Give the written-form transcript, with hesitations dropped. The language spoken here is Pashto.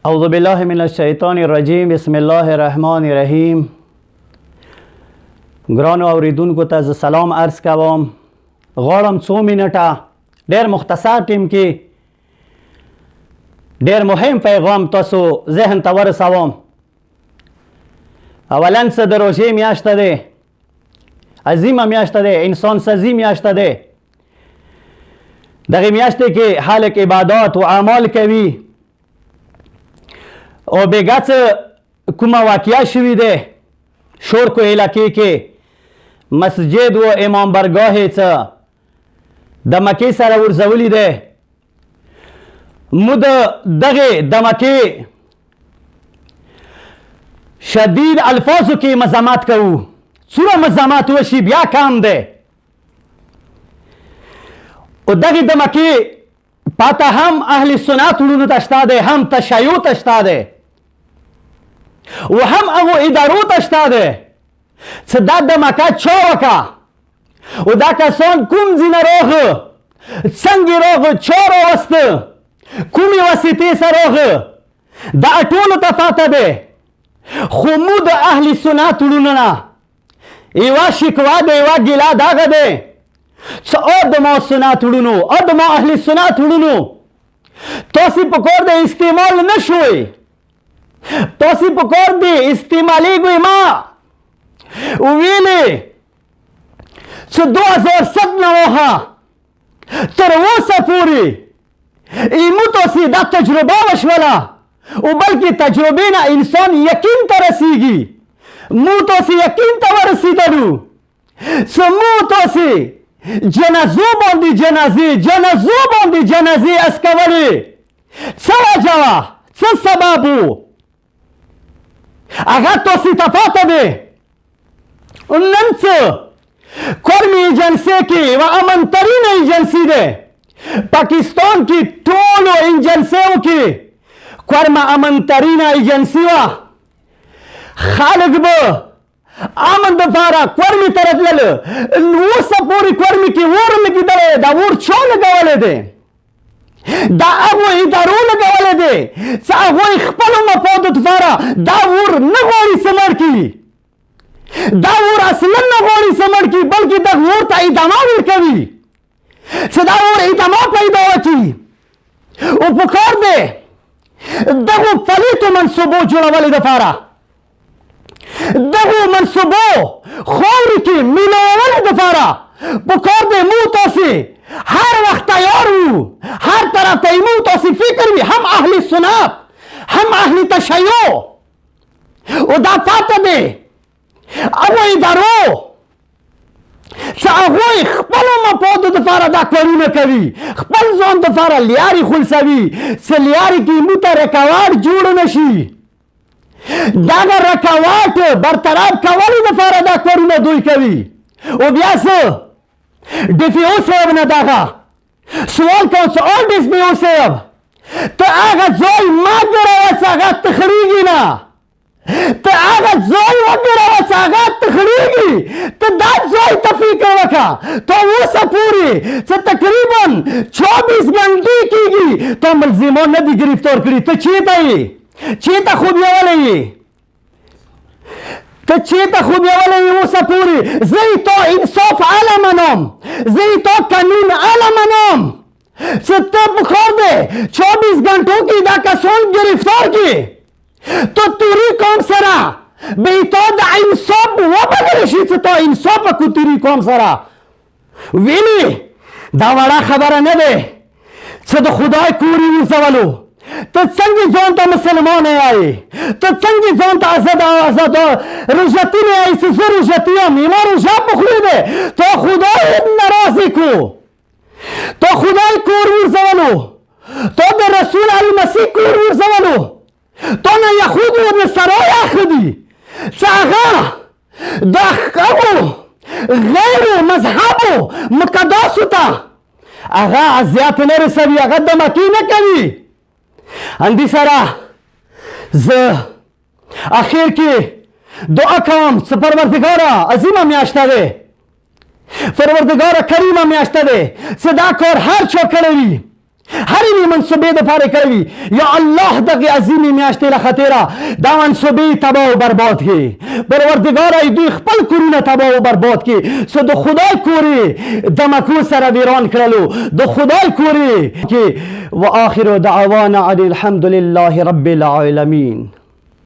اعوذ بالله من الشیطان الرجیم. بسم الله الرحمن الرحیم. ګرانو اوریدونکو ته زه سلام عرض کوم. غواړم 2 منټه ډېر مختصر ټیم کې ډېر مهم پیغام تاسو ذهن ته ورسوم. اولا څه د روژې میاشته دی، عظیمه میاشته دی، انسان سزي میاشته دی. دغې میاشتې کې خلک عبادات و اعمال کوي او بېګا څه کومه واقعه شوې ده شورکو علاقې کې مسجد و امام برګاه څه د مکې سره ورځولي ده. مو د دغې د مکې شدید الفاظو کې مزامات کوو. څومره مزامات وشي بیا کم دی. او دغې د مکې پاته هم اهل سنت وروڼو ته شته دی، هم تشیع ته شته دی و هم هغو ادارو ته شته دی څه دا د مکه چا وکړه او دا کسان کوم ځینه راغه، څنګه راغه، چا راوسته، کومې وسیتې سره راغه، دا ټولو ته پاته دی. خو مو د اهل سنت وروڼو نه یوه شکوه د یوه ګیله دغه دی څه د ما سنت وروڼو د ما اهل سنت وروڼو تاسې په کار د استعمال نه شوئ، تاسې په کار د استعمالیږئ ما ویلې چې 2007 نه وخه تر اوسه پورې ایمو تاسې دا تجربه وشوله او بلکې تجربې نه انسان یقین ته رسیږي. مو تاسې یقین ته ورسېدلو چې مو تاسې جنازو باندې جنازو باندې جنازې اسکولې. څه وجه وه، څه سبب و، هغه تاسې ته پاته دی. نن څه کورمې ایجنسۍ کې یوه امنترینه ایجنسي دی پاکستان کې ټولو ایجنسیو کې کورمه امنترینه ایجنسي وه. خلک به امن دپاره کورمې ته راتلله. اوسه پورې کورمې کې اور لګېدلی دی. دا اور چا لګولی دی؟ دا هغو ادارو لګولی دی چې هغوی خپلو مفادو دپاره دا اور نه غواړي څه مړ کړي. دا اور اصلا نه غواړي څه مړ کړي بلکې دغه اور ته ادامه ورکوي چې دا اور ادامه پیدا وکړي. او پکار دی دغو پلیتو منصوبو جوړولو دپاره دغو منصوبو خاورې کې میلاولو دپاره پکار دی مو تاسې هر وخت تیار وو، هر طرف ته مو تاسې فکر وي، هم اهل سنت هم اهل تشیع. او دا پاته دی هغو ادارو چې هغوی خپلو مفادو دپاره دا کارونه کوي، خپل ځان دپاره لیارې خلصوي چې لیارې کې مو ته رکاوټ جوړ نه شي. دغه رکاوټ برطرف کولو دپاره دا کارونه دوی کوي. او بیا څه ډیفیو صاحب نه دغه سوال کوم چې ډیفیو صاحب ته هغه ځای مه ګروه چې هغه تخریږي نه، ته هغه ځای وګروه چې هغه تخریږي. ته دا ځای ته فکر وکړه. ته اوسه پورې چې تقریبا 24 غنټې کېږي تا ملزمان نه دي ګرفتار کړي. ته چېرته یې؟ چېرته خوبیولی یې؟ ته چېرته خوبیولی یې اوسه پورې؟ زه یې تا انصاف هله منم، زه یې تا قانون هله منم چې ته پکار دی 24 غنټو کې دا کسان ګرفتار کړي. تو توري قوم سره به تا د انصاف وبللی شي چې تا انصاف وکړو توري قوم سره. ویلې دا وړه خبره نه دی چې د خدای کور یې وځولو. ته څنګه ځان ته مسلمان یې؟ ته څنګه ځان ته آزاد روژتي نه یې چې زه روژتي یم؟ ایما روژه پخلی دی. تا خدای ناراضي کړو، تا خدای کور وځولو، تا د رسول المسیح کور وځولو، تا نه یهود و نصارا اخدي چې هغه د هغو غیر مذهبو مقدسو ته هغه اذیت نه رسوي، هغه د مکې نه کوي. همدې سره زه اخر کې دعا کوم چې پروردګاره عظیمه میاشته دی، پروردګاره کریمه میاشته دی چې دا کار هر چا کړی وي هرې منصوبې دپاره کړی یا الله دغې عظیمې میاشتې له خاطره دا منصوبې تباه و برباد کړي پروردګاره دوی خپل کورونه تباه و برباد کړي سو د خدای کور یې د مکرو سره ویران کړلو د خدای کور یې و آخر دعوانا ان الحمد لله رب العالمین.